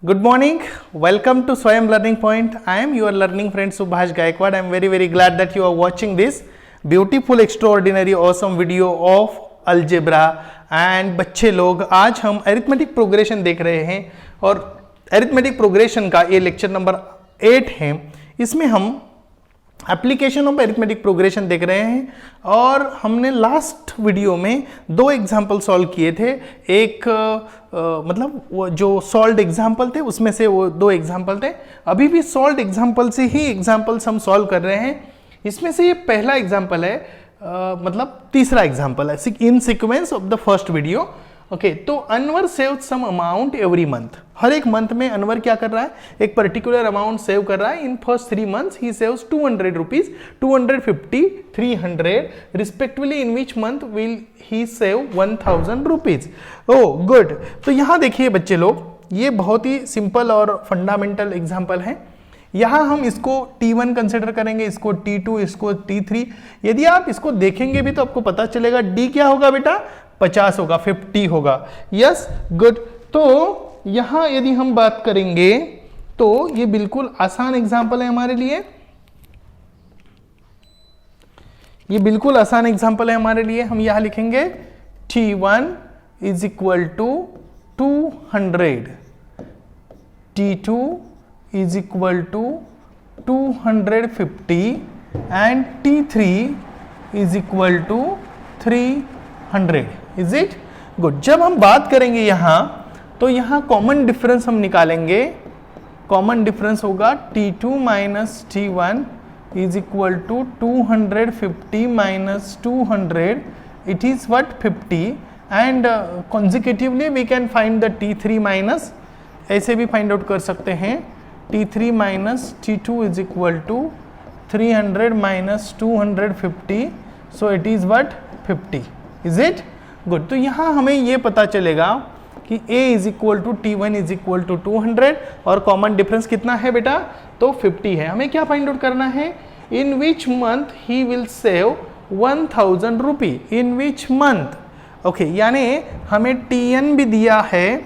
Good morning. Welcome to Swayam Learning Point. I am your learning friend Subhash Gaikwad. I am very glad that you are watching this beautiful, extraordinary, awesome video of algebra. And बच्चे लोग आज हम arithmetic progression देख रहे हैं और arithmetic progression का ये लेक्चर नंबर 8 है। इसमें हम एप्लीकेशन ऑफ अरिथमेटिक प्रोग्रेशन देख रहे हैं और हमने लास्ट वीडियो में दो एग्जाम्पल सॉल्व किए थे। एक मतलब वो जो सॉल्व्ड एग्जाम्पल थे उसमें से वो दो एग्जाम्पल थे। अभी भी सॉल्व्ड एग्जाम्पल से ही एग्जाम्पल्स हम सॉल्व कर रहे हैं। इसमें से ये पहला एग्जाम्पल है, मतलब तीसरा एग्जाम्पल है in sequence of the first video. Okay, तो Anwar save some amount every month. हर एक मंथ में अनवर क्या कर रहा है, एक पर्टिकुलर अमाउंट सेव कर रहा है। In first 3 months he saves 200 rupees, 250, 300 respectively. In which month will he save 1000 rupees. Oh good. तो यहाँ देखिए बच्चे लोग, ये बहुत ही सिंपल और फंडामेंटल एग्जाम्पल है। यहाँ हम इसको T1 कंसिडर करेंगे, इसको T2, इसको T3। यदि आप इसको देखेंगे भी तो आपको पता चलेगा D क्या होगा बेटा, 50 होगा, 50 होगा। Yes good. तो यहां यदि हम बात करेंगे तो ये बिल्कुल आसान एग्जांपल है हमारे लिए। ये बिल्कुल आसान एग्जांपल है हमारे लिए। हम यहां लिखेंगे T1 is equal to 200, T2 is equal to 250 and T3 is equal to 300। Is it good. जब हम बात करेंगे यहां तो यहां कॉमन डिफरेंस हम निकालेंगे। कॉमन डिफरेंस होगा T2 minus T1 is equal to 250 minus 200, it is what 50। And consecutively we can find the T3 minus, ऐसे भी फाइंड आउट कर सकते हैं। T3 minus T2 is equal to 300 minus 250, so it is what 50। Is it good. तो यहाँ हमें ये पता चलेगा कि A is equal to T1 is equal to 200 और कॉमन डिफरेंस कितना है बेटा, तो 50 है। हमें क्या फाइंड आउट करना है, in which month he will save 1000 rupee. In which month. Okay, यानी हमें Tn भी दिया है।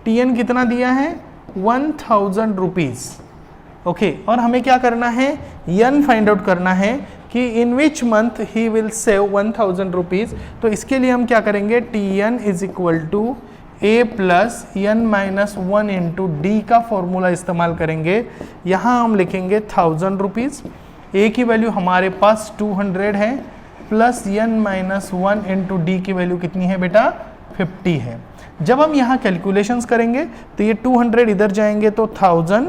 Tn कितना दिया है, 1000 रुपीज। ओके, और हमें क्या करना है, n फाइंड आउट करना है कि in which month he will save 1000 rupees. तो इसके लिए हम क्या करेंगे, Tn is equal to A plus n minus 1 into d का फॉर्मूला इस्तेमाल करेंगे। यहाँ हम लिखेंगे 1000 रुपीज। A की वैल्यू हमारे पास 200 है, plus n minus 1 into D की वैल्यू कितनी है बेटा, 50 है। जब हम यहाँ कैलकुलेशंस करेंगे तो ये 200 इधर जाएंगे तो 1000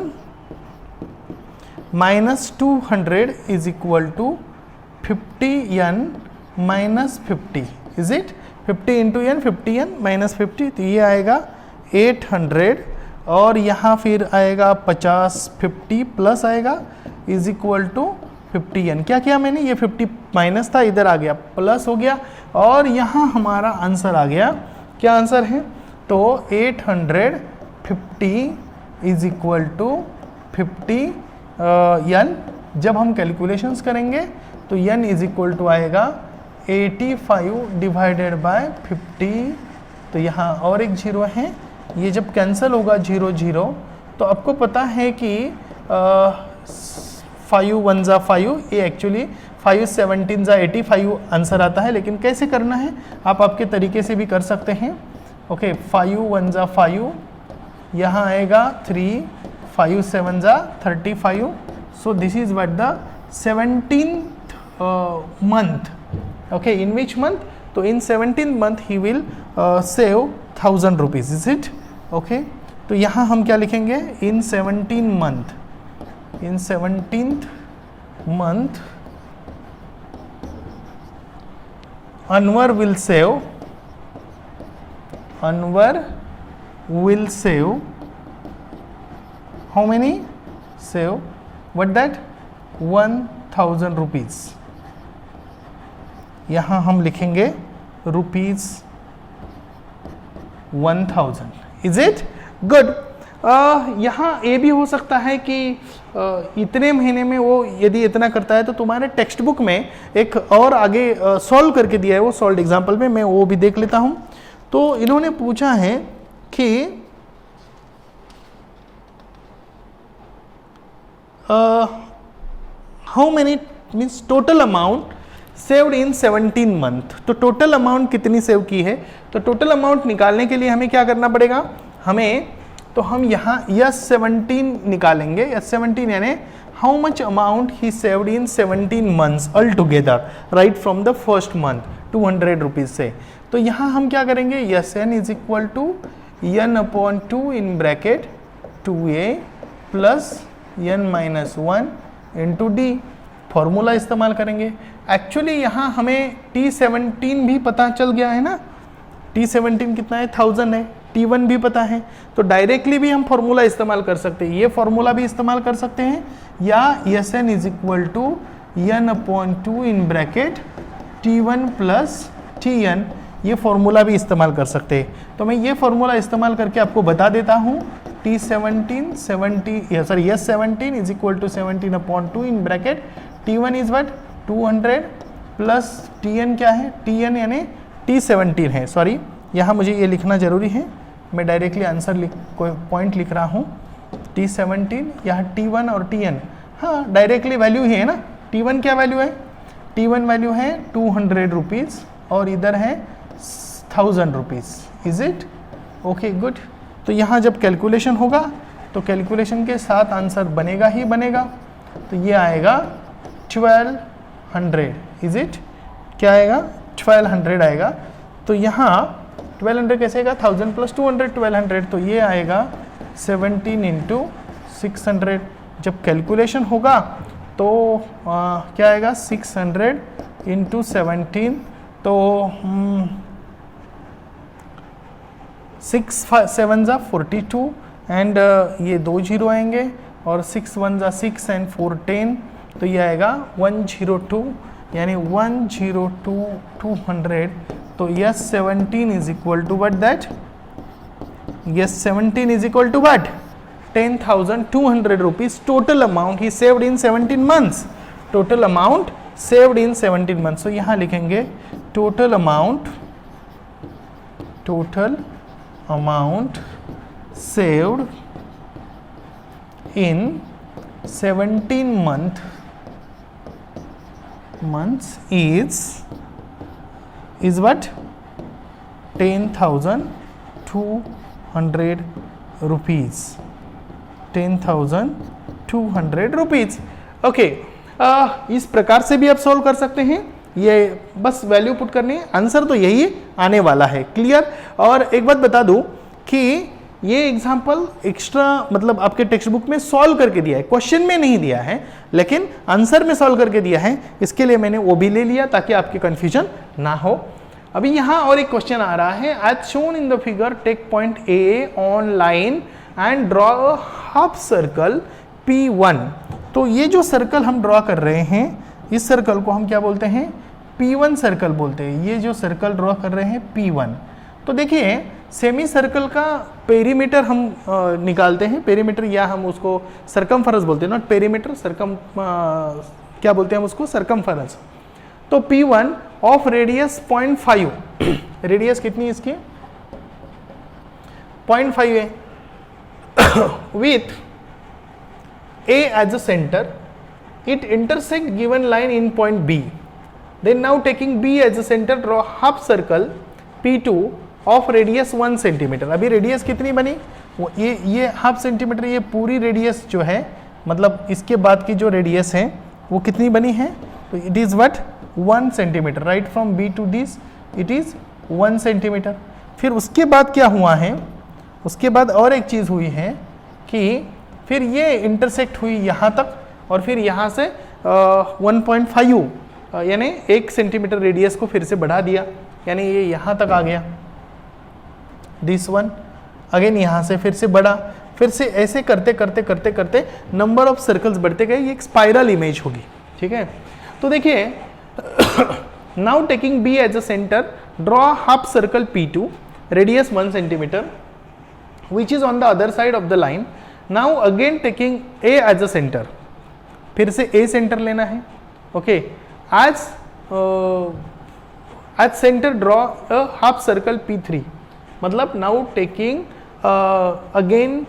minus 200 is equal to 50n minus 50। Is it 50 into n, 50n minus 50, तो ये आएगा 800 और यहाँ फिर आएगा 50, 50 प्लस आएगा इज इक्वल टू 50n। क्या किया मैंने, ये 50 माइनस था, इधर आ गया प्लस हो गया और यहाँ हमारा आंसर आ गया। क्या आंसर है, तो 850 इज इक्वल टू 50n। जब हम कैलकुलेशंस करेंगे तो n इज इक्वल टू आएगा 85 डिवाइडेड बाय 50। तो यहाँ और एक जीरो है, ये जब कैंसिल होगा 0 0, तो आपको पता है कि 5 1 जा 5, ये एक्चुअली 5 17 जा 85 आंसर आता है। लेकिन कैसे करना है आप आपके तरीके से भी कर सकते हैं। ओके, 5 1 जा 5, यहाँ आएगा 3, 5 7 जा 35। So this is what the 17th month। okay, in which month, तो in 17th month he will save 1000 rupees। is it okay? तो यहाँ हम क्या लिखेंगे, in 17th month, in 17th month Anwar will save how many, save what that 1000 rupees। यहाँ हम लिखेंगे rupees 1000। Is it good. यहाँ ये भी हो सकता है कि इतने महीने में वो यदि इतना करता है तो तुम्हारे टेक्स्ट बुक में एक और आगे सॉल्व करके दिया है, वो सॉल्व एग्जाम्पल में मैं वो भी देख लेता हूँ। तो इन्होंने पूछा है कि how many means total amount saved in 17 month. तो टोटल अमाउंट कितनी सेव की है, तो टोटल अमाउंट निकालने के लिए हमें क्या करना पड़ेगा, हमें तो हम यहाँ S17 निकालेंगे। S17 यानी how much amount he saved in 17 months all together right from the first month 200 rupees से। तो यहाँ हम क्या करेंगे, Sn is equal to n/2 in bracket 2a plus n-1 into D, formula इस्तेमाल करेंगे। एक्चुअली यहाँ हमें T17 भी पता चल गया है ना, T17 कितना है 1000 है, T1 भी पता है, तो डायरेक्टली भी हम फॉर्मूला इस्तेमाल कर सकते हैं, ये फॉर्मूला भी इस्तेमाल कर सकते हैं, या Sn is equal to n/2 in bracket T1 plus Tn, ये फॉर्मूला भी इस्तेमाल कर सकते हैं। तो मैं ये फॉर्मूला इस्तेमाल करके आपको बता देता हूँ, S17 is equal to 17/2 in bracket T1 is what 200 plus Tn क्या है, Tn यानी T17 है, सॉरी यहाँ मुझे ये लिखना जरूरी है, मैं डायरेक्टली आंसर कोई पॉइंट लिख रहा हूँ, T17 यहाँ T1 और Tn, हाँ डायरेक्टली वैल्यू ही है ना। T1 क्या वैल्यू है, T1 वैल्यू है 200 रुपीज़ और इधर है 1000 rupees, is it okay good. तो यहाँ जब कैलकुलेशन होगा तो कैलकुलेशन के साथ आंसर बनेगा ही बनेगा, तो ये आएगा 1200, इज इट क्या आएगा 1200 आएगा। तो यहाँ 1200 कैसे आएगा, 1000 प्लस 200 1200, तो ये आएगा 17 इंटू 600। जब कैलकुलेशन होगा तो क्या आएगा 600 इंटू 17, तो 6 7 जा 42 एंड ये 2 जीरो आएंगे और 6 1 जा 6 एंड 4 10, तो ये आएगा 102 यानी 102 200। तो S17 is equal to what that, S17 is equal to what 10,200 rupees total amount he saved in 17 months, total amount saved in 17 months. तो यहाँ लिखेंगे total amount saved in 17 months is what 10,200 rupees, 10,200 rupees। Okay, इस प्रकार से भी आप solve कर सकते हैं, ये बस वैल्यू पुट करनी है, आंसर तो यही आने वाला है, क्लियर। और एक बात बता दूं कि ये एग्जाम्पल एक्स्ट्रा मतलब आपके टेक्स्ट बुक में सॉल्व करके दिया है, क्वेश्चन में नहीं दिया है, लेकिन आंसर में सॉल्व करके दिया है, इसके लिए मैंने वो भी ले लिया ताकि आपके कंफ्यूजन ना हो। अभी यहाँ और एक क्वेश्चन आ रहा है, as shown in the figure take point A on line and draw a half circle P1। तो ये जो सर्कल हम ड्रॉ कर रहे हैं, इस सर्कल को हम क्या बोलते हैं, P1 सर्कल बोलते हैं। ये जो सर्कल ड्रॉ कर रहे हैं P1, तो देखिए सेमी सर्कल का पेरीमीटर हम निकालते हैं, पेरीमीटर या हम उसको सरकमफेरेंस बोलते हैं, नॉट पेरीमीटर, क्या बोलते हैं हम उसको, सरकमफेरेंस। तो P1 ऑफ रेडियस 0.5, रेडियस कितनी है इसकी 0.5 है, with A as a center, it intersect given line in point B. Then now taking B as a center, draw half circle P2 of radius 1 centimeter। अभी radius कितनी बनी, ये half centimetre, ये पूरी रेडियस जो है, मतलब इसके बाद की जो रेडियस है वो कितनी बनी है, तो it is what 1 centimetre, right from B to this it is 1 centimetre. फिर उसके बाद क्या हुआ है, उसके बाद और एक चीज़ हुई है कि फिर ये इंटरसेक्ट हुई यहाँ तक और फिर यहाँ से 1.5 यानी 1 सेंटीमीटर रेडियस को फिर से बढ़ा दिया, यानी ये यहाँ तक आ गया, दिस वन अगेन यहाँ से फिर से बढ़ा, फिर से ऐसे करते करते करते करते नंबर ऑफ सर्कल्स बढ़ते गए, ये एक स्पाइरल इमेज होगी, ठीक है। तो देखिए now taking B as a centre, draw half circle P2 radius 1 centimetre which is on the other side of the line. Now again taking A as a centre, फिर से A सेंटर लेना है, okay. As centre draw a half circle P3, मतलब now taking again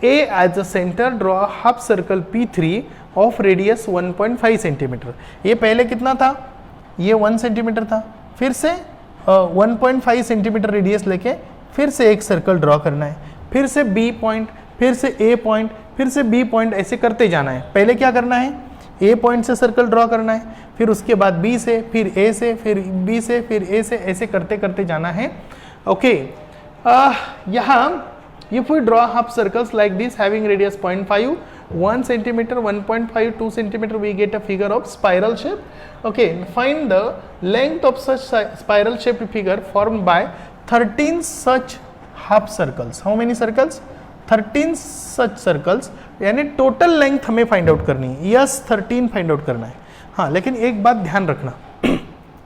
A as a center, draw a half circle P3 of radius 1.5 centimetre. ये पहले कितना था, ये 1 सेंटीमीटर था, फिर से 1.5 सेंटीमीटर रेडियस लेके फिर से एक सर्कल ड्रॉ करना है, फिर से B पॉइंट, फिर से A पॉइंट, फिर से B पॉइंट, ऐसे करते जाना है। पहले क्या करना है, A पॉइंट से सर्कल ड्रॉ करना है, फिर उसके बाद B से, फिर A से, फिर B से, फिर A से, ऐसे करते करते जाना है। ओके, यहाँ if we draw half circles like this having radius 0.5, 1 centimeter, 1.5, 2 centimeter, we get a figure of spiral shape. Okay, find the length of such spiral shaped figure formed by 13 such half circles. How many circles? 13 such circles, यानी total length हमें find out करनी है। Yes, 13 find out करना है। हाँ, लेकिन एक बात ध्यान रखना,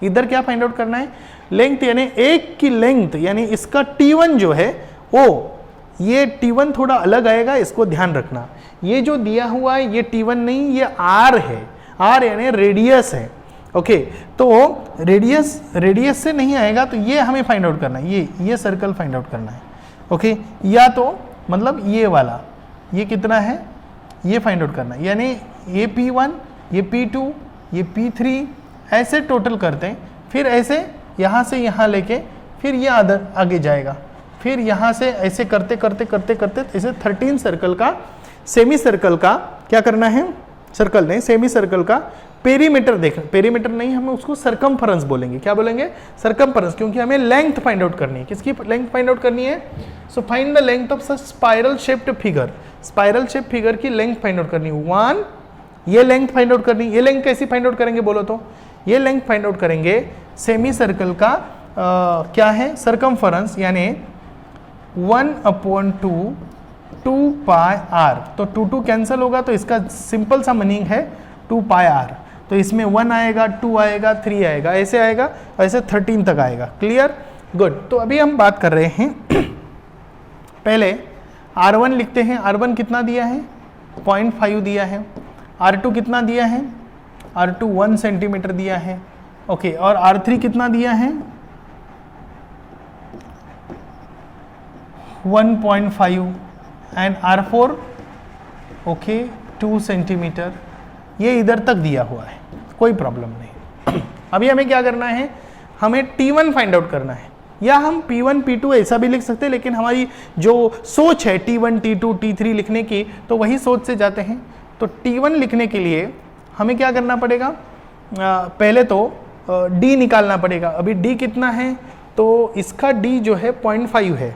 इधर क्या फाइंड आउट करना है, लेंथ, यानी एक की लेंथ, यानी इसका T1 जो है वो, ये T1 थोड़ा अलग आएगा, इसको ध्यान रखना। ये जो दिया हुआ है ये T1 नहीं, ये R है, R यानी रेडियस है। ओके, तो रेडियस से नहीं आएगा, तो ये हमें फाइंड आउट करना है, ये सर्कल फाइंड आउट करना है। ओके, या तो मतलब ये वाला, ये कितना है, ये फाइंड आउट करना है, यानी ये P1, ये P2, ये P3, ऐसे टोटल करते हैं, फिर ऐसे यहाँ से यहाँ लेके फिर ये आगे जाएगा, फिर यहाँ से ऐसे करते करते करते करते ऐसे 13 सर्कल का, सेमी सर्कल का क्या करना है, सर्कल नहीं, सेमी सर्कल का पेरीमीटर देखना, पेरीमीटर नहीं, हमें उसको सरकमफेरेंस बोलेंगे। क्या बोलेंगे, सरकमफेरेंस, क्योंकि हमें लेंथ फाइंड आउट करनी है। किसकी लेंथ फाइंड आउट करनी है, so find the length of such spiral shaped figure, spiral shape figure की लेंथ फाइंड आउट करनी है। 1, ये लेंथ फाइंड आउट करनी है। ये लेंथ कैसी फाइंड आउट करेंगे बोलो तो, ये लेंथ फाइंड आउट करेंगे सेमी सर्कल का क्या है, सरकमफेरेंस, यानी 1/2 2 पाई r, तो 2 कैंसिल होगा, तो इसका सिंपल सा मीनिंग है 2 पाई r। तो इसमें 1 आएगा, 2 आएगा, 3 आएगा, ऐसे आएगा, ऐसे 13 तक आएगा। Clear, good. तो अभी हम बात कर रहे हैं पहले R1 लिखते हैं। R1 कितना दिया है, 0.5 दिया है। R2 कितना दिया है, R2 1 सेंटीमीटर दिया है। ओके, और R3 कितना दिया है, 1.5, एंड R4 ओके 2 सेंटीमीटर। ये इधर तक दिया हुआ है, कोई प्रॉब्लम नहीं। अभी हमें क्या करना है, हमें T1 फाइंड आउट करना है, या हम P1 P2 ऐसा भी लिख सकते हैं, लेकिन हमारी जो सोच है T1 T2 T3 लिखने की, तो वही सोच से जाते हैं। तो T1 लिखने के लिए हमें क्या करना पड़ेगा, पहले तो D निकालना पड़ेगा। अभी D कितना है, तो इसका D जो है 0.5 है।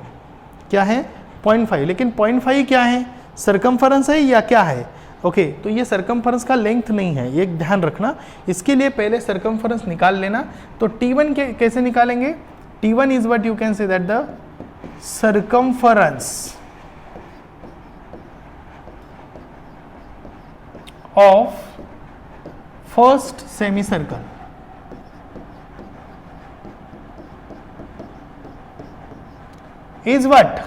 क्या है, 0.5, लेकिन 0.5 क्या है, सरकमफेरेंस है या क्या है। ओके, तो ये सरकमफेरेंस का लेंथ नहीं है, ये ध्यान रखना। इसके लिए पहले सरकमफेरेंस निकाल लेना। तो T1 कैसे निकालेंगे, T1 is what you can say that the circumference of first semi circle is what,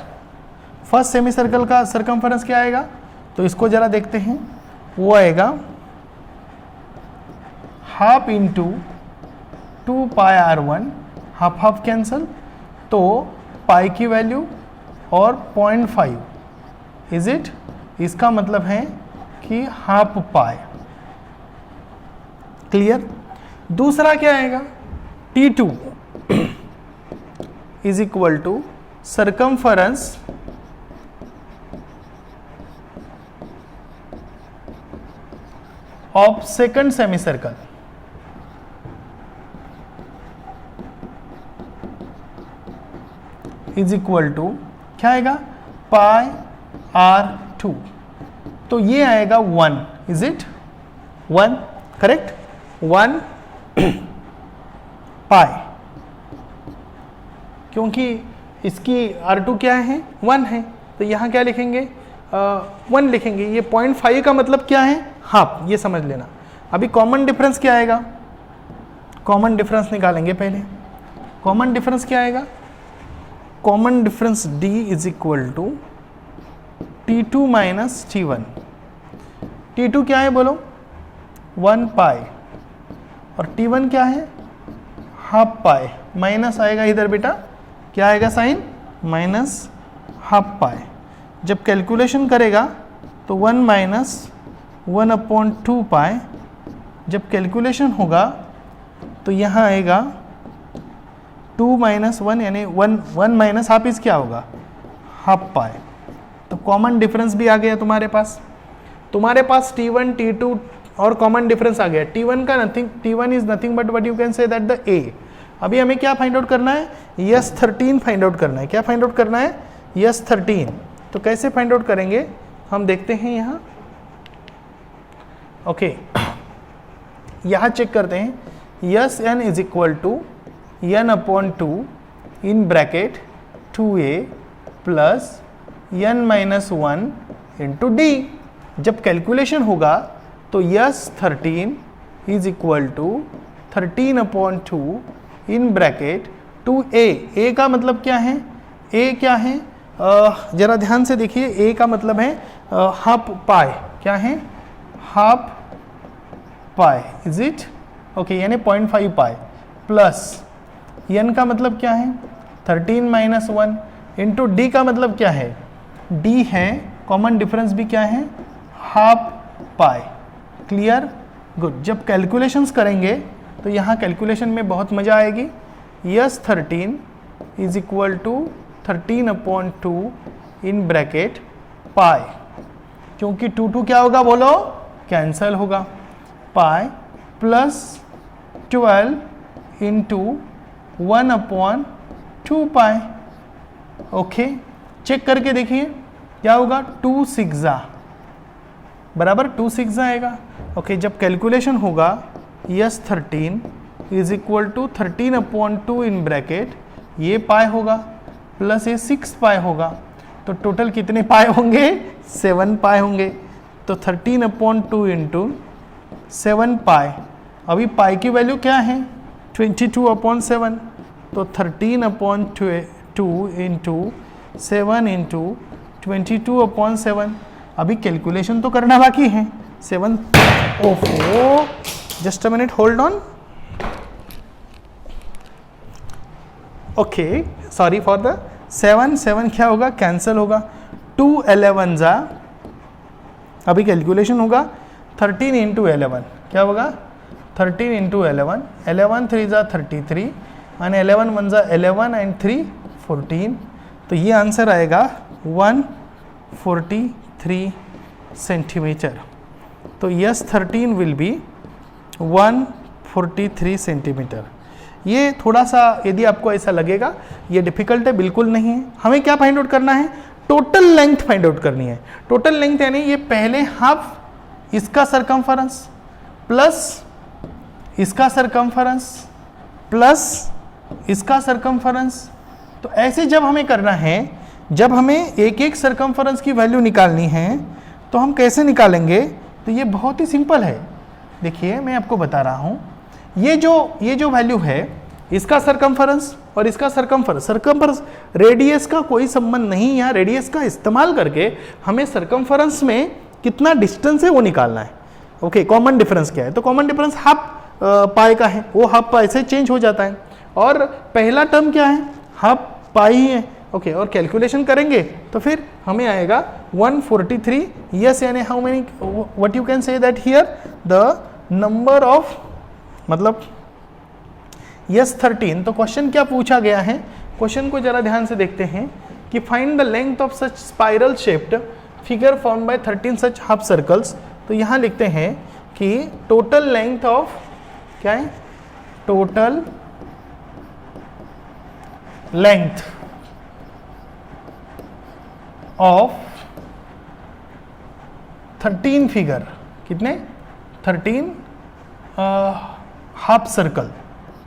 first semi circle का सरकमफेरेंस क्या आएगा, तो इसको जरा देखते हैं, वो आएगा हाफ इंटू 2 पाई R1, हाफ हाफ कैंसल, तो पाई की वैल्यू और 0.5 इज इट, इसका मतलब है कि हाफ पाई। क्लियर। दूसरा क्या आएगा, T2 is equal to circumference of second semi circle is equal to क्या आएगा, पाई R2, तो ये आएगा 1, इज इट 1, करेक्ट, 1 पाई, क्योंकि इसकी R2 क्या है, 1 है, तो यहाँ क्या लिखेंगे, 1 लिखेंगे। ये 0.5 का मतलब क्या है, हाफ, ये समझ लेना। अभी कॉमन डिफरेंस क्या आएगा, कॉमन डिफरेंस निकालेंगे पहले। कॉमन डिफरेंस क्या आएगा, common difference D is equal to T2 minus T1। T2 क्या है बोलो, 1 पाई, और T1 क्या है, हाफ पाई, माइनस आएगा इधर बेटा, क्या आएगा साइन, माइनस हाफ पाई। जब कैलकुलेशन करेगा तो 1 माइनस 1/2 पाई, जब कैलकुलेशन होगा तो यहाँ आएगा 2 माइनस 1 यानी 1 माइनस हाफ इज क्या होगा, हाफ पाई। तो कॉमन डिफरेंस भी आ गया तुम्हारे पास T1 T2 और कॉमन डिफरेंस आ गया। T1 is nothing but what you can say that the A। अभी हमें क्या फाइंड आउट करना है, यस 13 फाइंड आउट करना है। क्या फाइंड आउट करना है, यस 13। तो कैसे फाइंड आउट करेंगे हम देखते हैं यहाँ। ओके यहाँ चेक करते हैं, S n is equal to n/2 in bracket 2a plus n minus 1 into D. जब कैलकुलेशन होगा तो S 13 is equal to 13/2 in bracket 2a। a का मतलब क्या है, a क्या है, जरा ध्यान से देखिए, a का मतलब है हाफ पाई। क्या है, half pi, is it okay, यानी 0.5 पाई प्लस n का मतलब क्या है 13 माइनस 1 इंटू डी का मतलब क्या है, d है, कॉमन डिफरेंस भी क्या है, हाफ पाई। Clear, good. जब कैलकुलेशंस करेंगे तो यहाँ कैलकुलेशन में बहुत मजा आएगी। Yes 13 is equal to 13/2 in bracket pi, क्योंकि 2 क्या होगा बोलो, कैंसल होगा, pi plus 12 into 1/2 pi. Okay, check करके देखिए क्या होगा, 2 6 बराबर 2 6 आएगा। ओके, जब कैलकुलेशन होगा S 13 is equal to 13/2 in bracket, ये पाई होगा प्लस ये 6 पाई होगा, तो टोटल कितने पाई होंगे, 7 पाई होंगे। तो 13/2 इंटू 7 पाई, अभी पाई की वैल्यू क्या है 22/7, तो 13/2 इंटू 7 इंटू 22/7। अभी कैलकुलेशन तो करना बाकी है, 7 ओहो, just a minute, hold on. Okay, sorry for the 7 क्या होगा, कैंसल होगा, 2 11 जा, अभी कैलकुलेशन होगा 13 इंटू 11, क्या होगा 13 इंटू 11, 11 3 जा 33 एंड 11 1 जा 11 एंड 3 14। तो ये आंसर आएगा 143 सेंटीमीटर। तो यस 13 विल बी 143 सेंटीमीटर। ये थोड़ा सा यदि आपको ऐसा लगेगा ये डिफिकल्ट है, बिल्कुल नहीं है। हमें क्या फाइंड आउट करना है, टोटल लेंथ फाइंड आउट करनी है। टोटल लेंथ यानी ये पहले हाफ इसका सरकमफरेंस प्लस इसका सरकमफरेंस प्लस इसका सरकमफरेंस। तो ऐसे जब हमें करना है, जब हमें एक एक सरकमफरेंस की वैल्यू निकालनी है तो हम कैसे निकालेंगे, तो ये बहुत ही सिंपल है। देखिए मैं आपको बता रहा हूँ, ये जो वैल्यू है इसका सरकमफरेंस और इसका सरकमफरेंस रेडियस का कोई संबंध नहीं, यहाँ रेडियस का इस्तेमाल करके हमें सरकमफरेंस में कितना डिस्टेंस है वो निकालना है। ओके, कॉमन डिफरेंस क्या है, तो कॉमन डिफरेंस हाफ पाई का है, वो हाफ पाई से चेंज हो जाता है, और पहला टर्म क्या है, हाफ पाई ही है। ओके, और कैलकुलेशन करेंगे तो फिर हमें आएगा 143। यस, यानी how many, what you can say that here the number of, मतलब यस 13। तो क्वेश्चन क्या पूछा गया है, क्वेश्चन को जरा ध्यान से देखते हैं कि find the length of such spiral shaped figure form by 13 such half circles. तो यहाँ लिखते हैं कि टोटल लेंथ ऑफ, क्या है, टोटल लेंथ ऑफ 13 फिगर, कितने 13 half circle,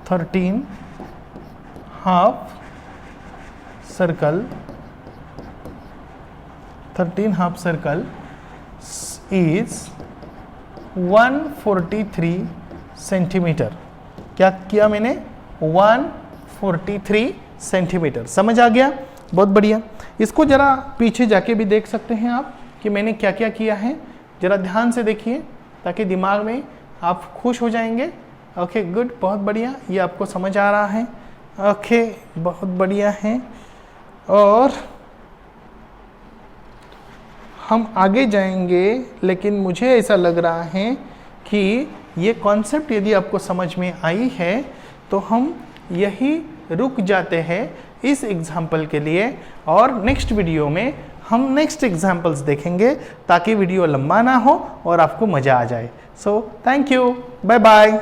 13 half circle, 13 half circle is 143 centimetre. क्या किया मैंने, 143 सेंटीमीटर। समझ आ गया, बहुत बढ़िया। इसको जरा पीछे जाके भी देख सकते हैं आप कि मैंने क्या क्या किया है, जरा ध्यान से देखिए ताकि दिमाग में आप खुश हो जाएंगे। ओके गुड, बहुत बढ़िया, ये आपको समझ आ रहा है। ओके बहुत बढ़िया है। और हम आगे जाएंगे, लेकिन मुझे ऐसा लग रहा है कि ये कॉन्सेप्ट यदि आपको समझ में आई है तो हम यही रुक जाते हैं इस एग्जाम्पल के लिए, और नेक्स्ट वीडियो में हम नेक्स्ट एग्जाम्पल्स देखेंगे ताकि वीडियो लंबा ना हो और आपको मज़ा आ जाए। So thank you, bye bye.